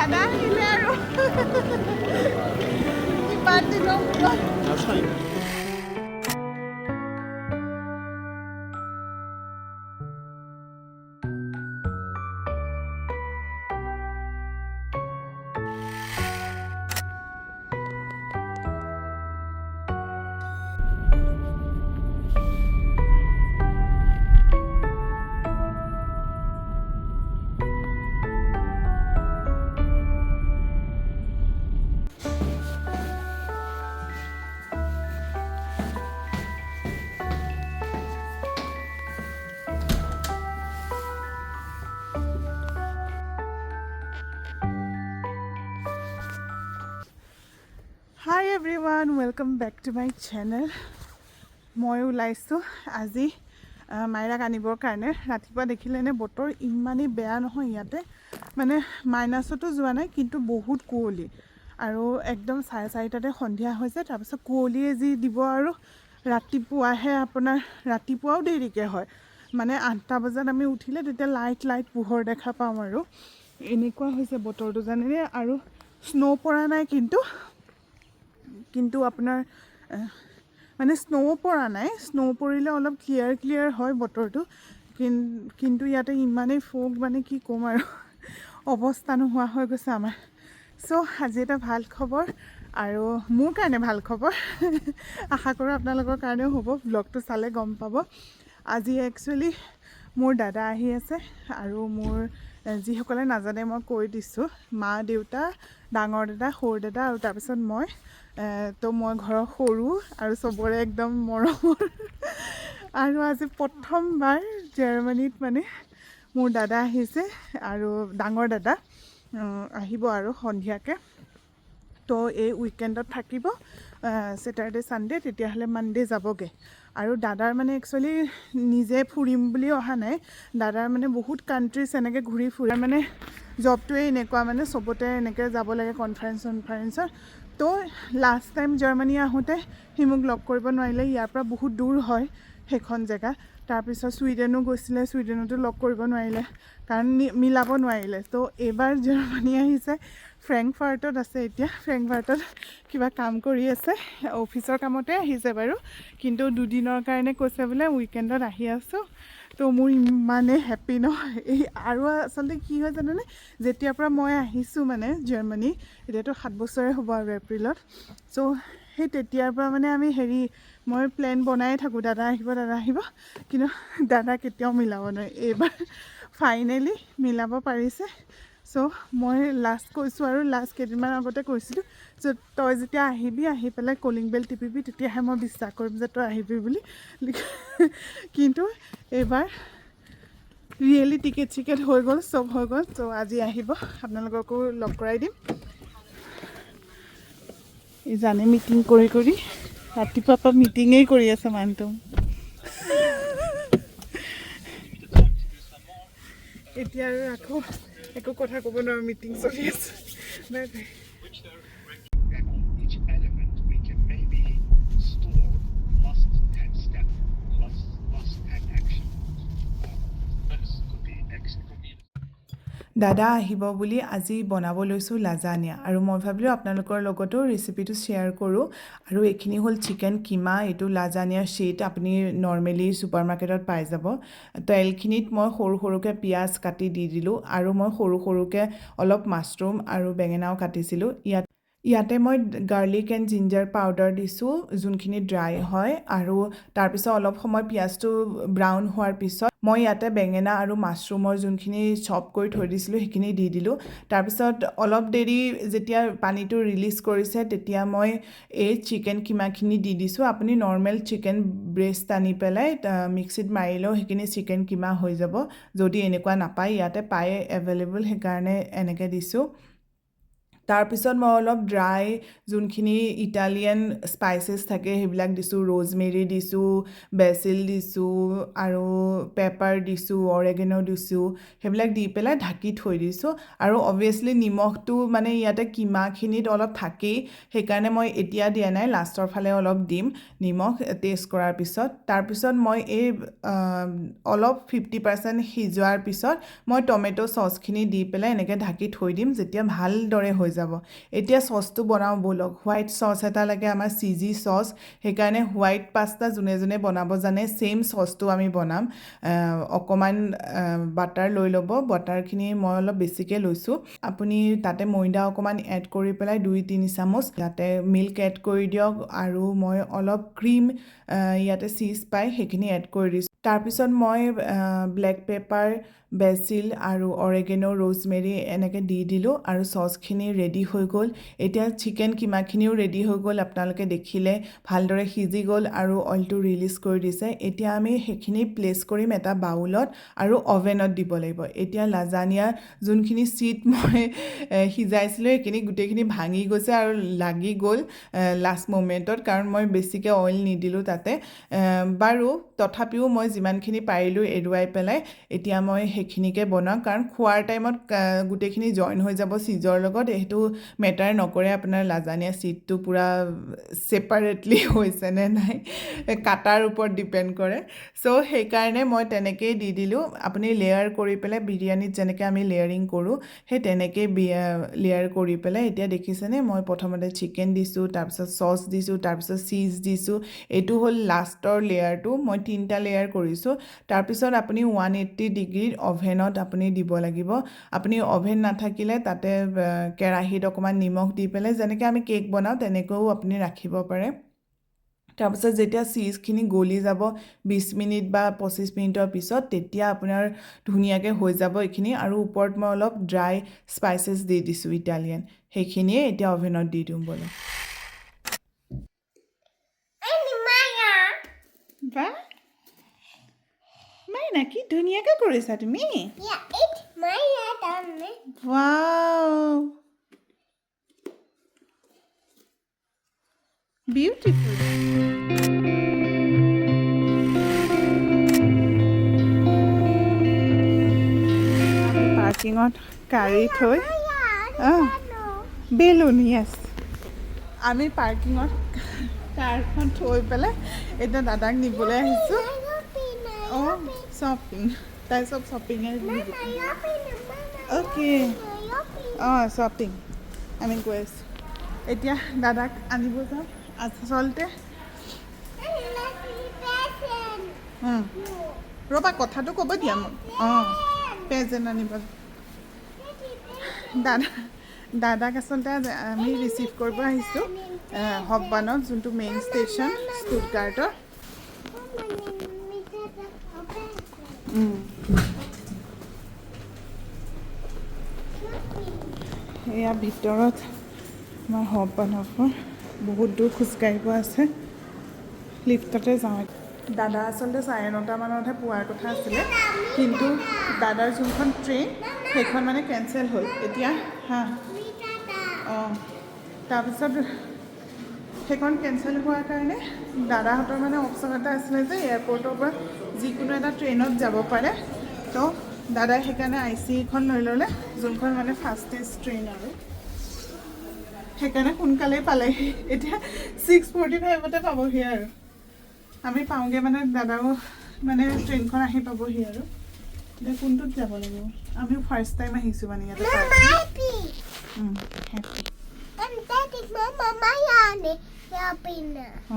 দাদা আহিলে আৰু কিমান দিনৰ মূৰত Hi everyone, welcome back to my channel. মই ওলাইছোঁ আজি মাইৰাক আনিবৰ কাৰণে ৰাতিপুৱা দেখিলেনে বতৰ ইমানেই বেয়া নহয় ইয়াতে মানে মাইনাছতো যোৱা নাই কিন্তু বহুত কুঁৱলী আৰু একদম 4:30টাতে সন্ধিয়া হৈছে তাৰপিছত কুঁৱলীয়ে যি দিব আৰু ৰাতিপুৱাহে আপোনাৰ ৰাতিপুৱাও দেৰিকৈ হয় মানে 8টা বজাত আমি উঠিলে তেতিয়া লাইট পোহৰ দেখা পাওঁ আৰু এনেকুৱা হৈছে বতৰটো জানেনে আৰু স্নো পৰা নাই কিন্তু আপোনাৰ মানে স্নো পৰা নাই স্নো পৰিলে অলপ ক্লিয়াৰ হয় বতৰটো কিন্তু ইয়াতে ইমানেই ফগ মানে কি ক'ম আৰু অৱস্থা নোহোৱা হৈ গৈছে আমাৰ চ' আজি এটা ভাল খবৰ আৰু মোৰ কাৰণে ভাল খবৰ আশা কৰোঁ আপোনালোকৰ কাৰণেও হ'ব ব্লগটো চালে গম পাব আজি একচুৱেলি মোৰ দাদা আহি আছে আৰু মোৰ যিসকলে নাজানে মই কৈ দিছোঁ মা দেউতা ডাঙৰ দাদা সৰু দাদা আৰু তাৰপিছত মই তো মই ঘৰৰ সৰু আৰু চবৰে একদম মৰমৰ আৰু আজি প্ৰথমবাৰ জাৰ্মানীত মানে মোৰ দাদা আহিছে আৰু ডাঙৰ দাদা আহিব আৰু সন্ধিয়াকৈ তো এই উইকেণ্ডত থাকিব ছেটাৰডে ছানডে তেতিয়াহ'লে মানডে যাবগৈ আৰু দাদাৰ মানে একচুৱেলি নিজে ফুৰিম বুলি অহা নাই দাদাৰ মানে বহুত কাণ্ট্ৰিজ এনেকৈ ঘূৰি ফুৰে মানে জবটোৱে এনেকুৱা মানে চবতে এনেকৈ যাব লাগে কনফাৰেঞ্চত তো লাষ্ট টাইম জাৰ্মানী আহোঁতে সি মোক লগ কৰিব নোৱাৰিলে ইয়াৰ পৰা বহুত দূৰ হয় সেইখন জেগা তাৰপিছত ছুইডেনো গৈছিলে ছুইডেনতো লগ কৰিব নোৱাৰিলে কাৰণ মিলাব নোৱাৰিলে তো এইবাৰ জাৰ্মানী আহিছে ফ্ৰেংকফাৰ্টত আছে এতিয়া ফ্ৰেংকফাৰ্টত কিবা কাম কৰি আছে অফিচৰ কামতে আহিছে বাৰু কিন্তু দুদিনৰ কাৰণে কৈছে বোলে উইকেণ্ডত আহি আছোঁ তো মোৰ ইমানেই হেপ্পী নহয় এই আৰু আচলতে কি হয় জানেনে যেতিয়াৰ পৰা মই আহিছোঁ মানে জাৰ্মানী এতিয়াতো 7 বছৰে হ'ব আৰু এপ্ৰিলত চ' সেই তেতিয়াৰ পৰা মানে আমি মই প্লেন বনায়ে থাকোঁ দাদা আহিব কিন্তু দাদা কেতিয়াও মিলাব নোৱাৰে এইবাৰ ফাইনেলি মিলাব পাৰিছে চ' মই লাষ্ট কৈছোঁ আৰু লাষ্ট কেইদিনমান আগতে কৈছিলোঁ যে তই যেতিয়া আহিবি আহি পেলাই কলিং বেল টিপিবি তেতিয়াহে মই বিশ্বাস কৰিম যে তই আহিবি বুলি কিন্তু এইবাৰ ৰিয়েলি টিকেট হৈ গ'ল চব হৈ গ'ল চ' আজি আহিব আপোনালোককো লগ কৰাই দিম এই জানে মিটিং কৰি ৰাতিপুৱাৰ পৰা মিটিঙেই কৰি আছে মানুহটো এতিয়া আৰু আকৌ একো কথা ক'ব নোৱাৰোঁ মিটিং চলি আছে বাই বাই দাদা আহিব বুলি আজি বনাব লৈছোঁ লাজানিয়া আৰু মই ভাবিলোঁ আপোনালোকৰ লগতো ৰেচিপিটো শ্বেয়াৰ কৰোঁ আৰু এইখিনি হ'ল চিকেন কিমা এইটো লাজানিয়া শ্বীট আপুনি নৰ্মেলি ছুপাৰ মাৰ্কেটত পাই যাব তেলখিনিত মই সৰুকৈ পিঁয়াজ কাটি দি দিলোঁ আৰু মই সৰুকৈ অলপ মাছৰুম আৰু বেঙেনাও কাটিছিলোঁ ইয়াতে মই গাৰ্লিক এণ্ড জিঞ্জাৰ পাউডাৰ দিছোঁ যোনখিনি ড্ৰাই হয় আৰু তাৰপিছত অলপ সময় পিঁয়াজটো ব্ৰাউন হোৱাৰ পিছত মই ইয়াতে বেঙেনা আৰু মাছৰুমৰ যোনখিনি চপ কৰি থৈ দিছিলোঁ সেইখিনি দি দিলোঁ তাৰপিছত অলপ দেৰি যেতিয়া পানীটো ৰিলিজ কৰিছে তেতিয়া মই এই চিকেন কিমাখিনি দি দিছোঁ আপুনি নৰ্মেল চিকেন ব্ৰেষ্ট আনি পেলাই মিক্সিত মাৰিলেও সেইখিনি চিকেন কিমা হৈ যাব যদি এনেকুৱা নাপায় ইয়াতে পায় এভেইলেবল সেইকাৰণে এনেকৈ দিছোঁ তাৰপিছত মই অলপ ড্ৰাই যোনখিনি ইটালিয়ান স্পাইচেছ থাকে সেইবিলাক দিছোঁ, ৰ'জমেৰি দিছোঁ, বেচিল দিছোঁ আৰু পেপাৰ দিছোঁ, অৰেগেনো দিছোঁ, সেইবিলাক দি পেলাই ঢাকি থৈ দিছোঁ। আৰু অবভিয়াছলি নিমখটো মানে ইয়াতে কিমাখিনিত অলপ থাকেই, সেইকাৰণে মই এতিয়া দিয়া নাই, লাষ্টৰ ফালে অলপ দিম নিমখ টেষ্ট কৰাৰ পিছত। তাৰপিছত মই এই অলপ 50% সিজোৱাৰ পিছত মই টমেটো চচখিনি দি পেলাই এনেকৈ ঢাকি থৈ দিম, যেতিয়া ভালদৰে হৈ যাব। এতিয়া চচটো বনাওঁ ব'লক। হোৱাইট চচ এটা লাগে আমাৰ, চিজি চচ, সেইকাৰণে হোৱাইট পাস্তা যোনে যোনে বনাব জানে ছেইম চচটো আমি বনাম। অকণমান বাটাৰ লৈ ল'ব, বাটাৰখিনি মই অলপ বেছিকৈ লৈছোঁ। আপুনি তাতে ময়দা অকণমান এড কৰি পেলাই 2-3 চামুচ তাতে মিল্ক এড কৰি দিয়ক, আৰু মই অলপ ক্ৰীম, ইয়াতে চীজ পাই সেইখিনি এড কৰি দিছোঁ। তাৰপিছত মই ব্লেক পেপাৰ, বেচিল আৰু অৰেগেনো, ৰ'জমেৰি এনেকৈ দি দিলোঁ, আৰু চচখিনি ৰেডি হৈ গ'ল। এতিয়া চিকেন কিমাখিনিও ৰেডি হৈ গ'ল, আপোনালোকে দেখিলে ভালদৰে সিজি গ'ল আৰু অইলটো ৰিলিজ কৰি দিছে। এতিয়া আমি সেইখিনি প্লেচ কৰিম এটা বাউলত আৰু অভেনত দিব লাগিব। এতিয়া লাজানিয়া যোনখিনি চিট মই সিজাইছিলোঁ সেইখিনি গোটেইখিনি ভাঙি গৈছে আৰু লাগি গ'ল লাষ্ট মোমেণ্টত, কাৰণ মই বেছিকৈ অইল নিদিলোঁ তাতে। বাৰু তথাপিও মই যিমানখিনি পাৰিলোঁ এৰুৱাই পেলাই এতিয়া মই সেইখিনিকে বনাওঁ, কাৰণ খোৱাৰ টাইমত গোটেইখিনি জইন হৈ যাব চিজৰ লগত, সেইটো মেটাৰ নকৰে আপোনাৰ লাজানিয়া চিটটো পূৰা ছেপাৰেটলি হৈছে নে নাই, কাটাৰ ওপৰত ডিপেণ্ড কৰে। চ' সেইকাৰণে মই তেনেকেই দি দিলোঁ। আপুনি লেয়াৰ কৰি পেলাই বিৰিয়ানীত যেনেকৈ আমি লেয়াৰিং কৰোঁ সেই তেনেকেই লেয়াৰ কৰি পেলাই, এতিয়া দেখিছেনে মই প্ৰথমতে চিকেন দিছোঁ, তাৰপিছত চচ দিছোঁ, তাৰপিছত চীজ দিছোঁ, এইটো হ'ল লাষ্টৰ লেয়াৰটো। মই 3টা লেয়াৰ কৰিছোঁ। তাৰপিছত আপুনি 180 ডিগ্ৰীত অভেনত আপুনি দিব লাগিব। আপুনি অভেন নাথাকিলে তাতে কেৰাহীত অকণমান নিমখ দি পেলাই যেনেকৈ আমি কেক বনাওঁ তেনেকৈও আপুনি ৰাখিব পাৰে। তাৰপিছত যেতিয়া চীজখিনি গলি যাব 20 মিনিট বা 25 মিনিটৰ পিছত, তেতিয়া আপোনাৰ ধুনীয়াকৈ হৈ যাব এইখিনি। আৰু ওপৰত মই অলপ ড্ৰাই স্পাইচেছ দি দিছোঁ ইটালিয়ান, সেইখিনিয়ে এতিয়া অভেনত দি দিওঁ ব'লক। বা মাইনা, কি ধুনীয়াকৈ কৰিছা তুমি। Wow, beautiful. পাৰ্কিঙত গাড়ী থৈ বেলুন, য়েছ, আমি পাৰ্কিঙত কাৰখন থৈ পেলাই এতিয়া দাদাক নিবলৈ আহিছোঁ। অঁ, শ্বপিং, তাই চব শ্বপিঙে অ'কে, অঁ শ্বপিং আমি গৈ আছোঁ এতিয়া দাদাক আনিব যাম। আচলতে ৰ'বা, কথাটো ক'ব দিয়া মোক। অঁ, প্ৰেজেণ্ট আনিব দাদাক আচলতে আমি ৰিচিভ কৰিব আহিছোঁ হববানত, যোনটো মেইন ষ্টেচন ষ্টুটগাৰ্টৰ। এয়া ভিতৰত আমাৰ হববানৰ বহুত দূৰ খোজকাঢ়িব আছে। লিফ্টতে যাওঁ। দাদা আচলতে 9:30 মানতহে পোৱাৰ কথা আছিলে, কিন্তু দাদাৰ যোনখন ট্ৰেইন সেইখন মানে কেঞ্চেল হ'ল এতিয়া। অঁ, তাৰপিছত সেইখন কেঞ্চেল হোৱাৰ কাৰণে দাদাহঁতৰ মানে অপশ্যন এটা আছিলে যে এয়াৰপৰ্টৰ পৰা যিকোনো এটা ট্ৰেইনত যাব পাৰে। তো দাদাই সেইকাৰণে ICEখন লৈ ল'লে, যোনখন মানে ফাষ্টেষ্ট ট্ৰেইন আৰু। সেইকাৰণে সোনকালেই পালেহি, এতিয়া 6:45তে পাবহি আৰু। আমি পাওঁগৈ মানে দাদাও মানে ট্ৰেইনখন আহি পাবহি আৰু। এতিয়া কোনটোত যাব লাগিব? আমিও ফাৰ্ষ্ট টাইম আহিছোঁ মানে ইয়াতে।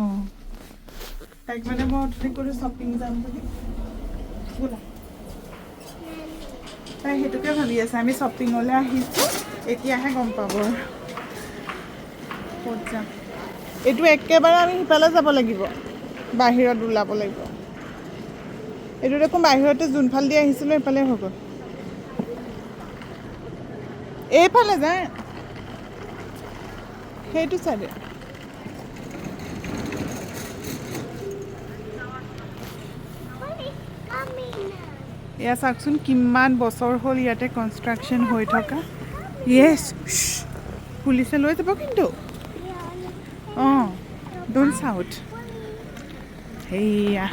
অঁ, তাইক মানে মই অথনি ক'লোঁ শ্বপিং যাম বুলি, ব'লা। তাই সেইটোকে ভাবি আছে, আমি শ্বপিঙলৈ আহিছোঁ, এতিয়াহে গম পাব আৰু ক'ত যাম। এইটো একেবাৰে আমি সিফালে যাব লাগিব, বাহিৰত ওলাব লাগিব। এইটো দেখোন বাহিৰতে যোনফাল দি আহিছিলোঁ সেইফালে হৈ গ'ল। এইফালে যায়, সেইটো চাইডে। এয়া চাওকচোন কিমান বছৰ হ'ল ইয়াতে কনষ্ট্ৰাকশ্যন হৈ থকা। য়েছ, পুলিচে লৈ যাব কিন্তু অঁ ডোণ্ট চাউট সেয়া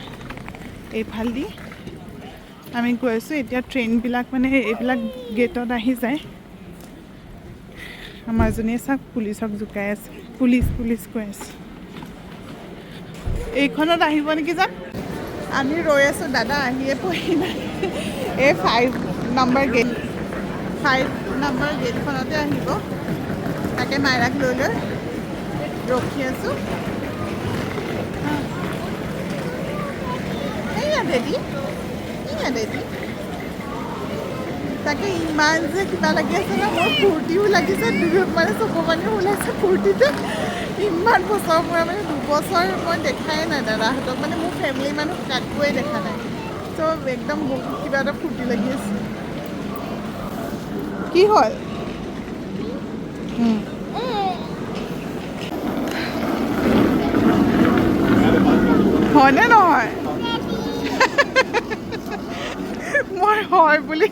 এইফালেদি আমি গৈ আছোঁ এতিয়া ট্ৰেইনবিলাক মানে এইবিলাক গেটত আহি যায় আমাৰ জনীয়ে চাওক পুলিচক জোকাই আছে পুলিচ পুলিচ কৈ আছে এইখনত আহিব নেকি যাম আমি ৰৈ আছোঁ দাদা আহিয়ে পোৱাহি নাই এই 5 নম্বৰ গেটখনতে আহিব তাকে মাইৰাক লৈ ৰখি আছোঁ এইয়া দেদি তাকে ইমান যে কিবা লাগি আছে ন মোৰ ফূৰ্তিও লাগিছে মানে চকু পানীও ওলাইছে ফূৰ্তিতে ইমান বছৰৰ পৰা মানে 2 বছৰ মই দেখাই নাই দাদাহঁতক মানে মোৰ ফেমিলি মানুহ কাকোৱে দেখা নাই ত' একদম বহুত কিবা এটা ফূৰ্তি লাগি আছে কি হ'ল হয়নে নহয় মই হয় বুলি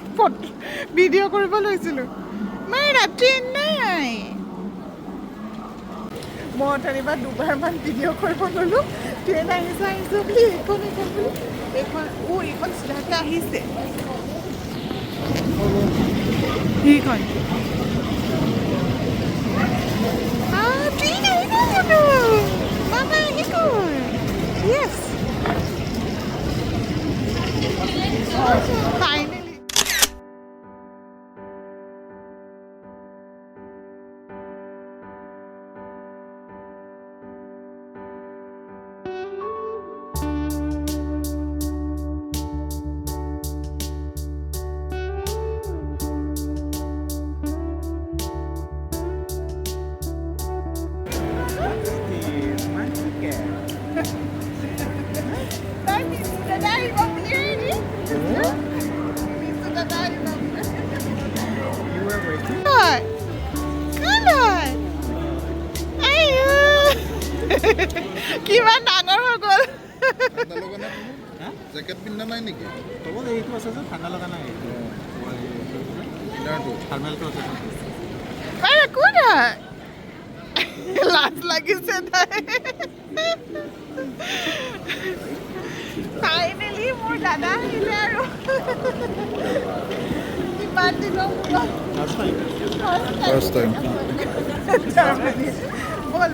ভিডিঅ' কৰিব লৈছিলোঁ মই ৰাতি নাই মই অথনিবা দুবাৰমান ভিডিঅ' কৰিব ল'লোঁ ট্ৰেইন আহিছোঁ বুলি এইখন বুলি এইখন চিধাকৈ আহিছে সেইখন ট্ৰেইন আহি গ'ল মামা আহি গ'ল য়েছ ফাইনেলি কিমান ডাঙৰ হৈ গ'ল জেকেট পিন্ধা নাই নেকি তলত এইটো আছে যে ঠাণ্ডা লগা নাই থাৰ্মেলটো আছে কোন হয় লাজ লাগিছে তাই ফাইনেলি মোৰ দাদা আহিলে আৰু কিমান দিনৰ ফাৰ্ষ্ট টাইম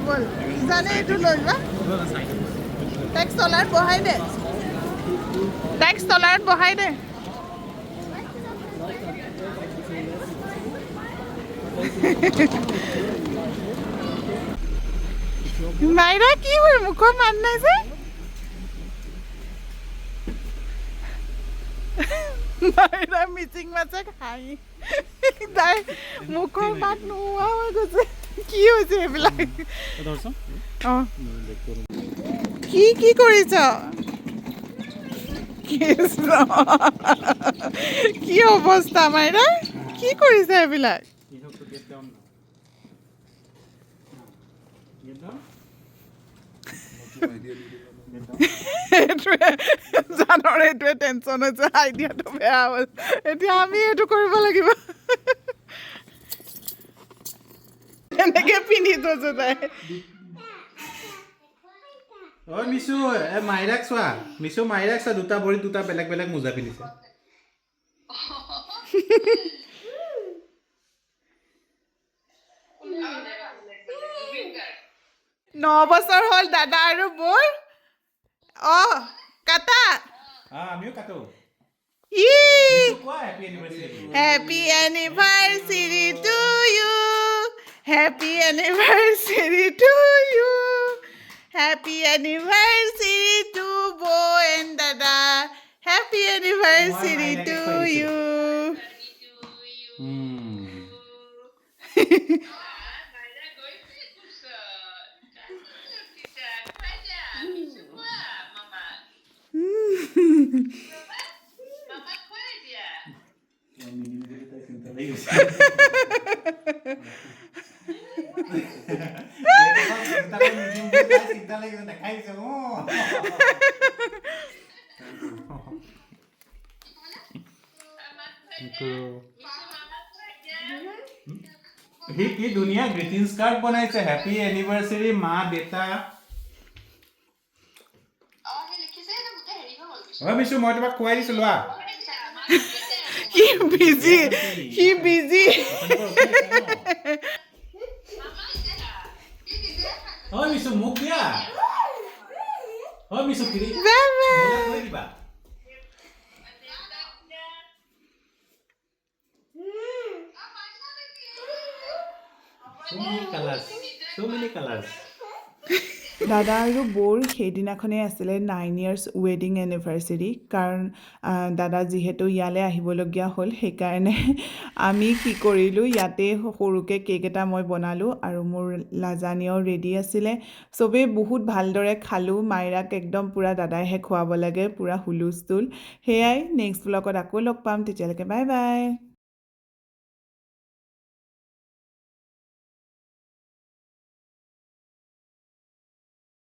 বল জানে এইটো লৈ যোৱা টেক্স টলাৰত বহাই দে মাইৰা কি হ'ল মুখৰ মান নাই যে মাইৰা মিচিং মাছে খাই তাই মুখৰ মাত নোহোৱা হৈ গৈছে কি হৈছে এইবিলাক অঁ কি কৰিছ কি অৱস্থা মাইৰা কি কৰিছে এইবিলাক এইটোৱে টেনশ্যন হৈছে আইডিয়াটো বেয়া হ'ল এতিয়া আমি এইটো কৰিব লাগিব এনেকে পিন্ধি থৈছো তাই মিছু মাইৰাক চোৱা দুটা ভৰিত দুটা বেলেগ বেলেগ মোজা পিন্ধিছে 9 বছৰ হ'ল দাদা আৰু বৌৰ কাটা আমিও কাটো Happy anniversary to you. Happy anniversary to you. Happy anniversary to Bo and Dada. Happy anniversary to you. কি ধুনীয়া গ্ৰিটিংছ কাৰ্ড বনাইছে হেপী এনিভাৰ্চেৰী মা দেউতা অ মিছু মই তোমাক খুৱাই দিছো লোৱা সি বিজি অ মিছু মোক দিয়া অ মিছু কিৰি লৈ দিবা so many colors দাদা আৰু বৌৰ সেইদিনাখনেই আছিলে 9 years ৱেডিং এনিভাৰ্চেৰী কাৰণ দাদা যিহেতু ইয়ালৈ আহিবলগীয়া হ'ল সেইকাৰণে আমি কি কৰিলোঁ ইয়াতে সৰুকৈ কেক এটা মই বনালোঁ আৰু মোৰ লাজানিয়াও ৰেডি আছিলে চবেই বহুত ভালদৰে খালোঁ মাইৰাক একদম পূৰা দাদাইহে খুৱাব লাগে পূৰা হুলস্থুল সেয়াই নেক্সট ব্লগত আকৌ লগ পাম তেতিয়ালৈকে বাই বাই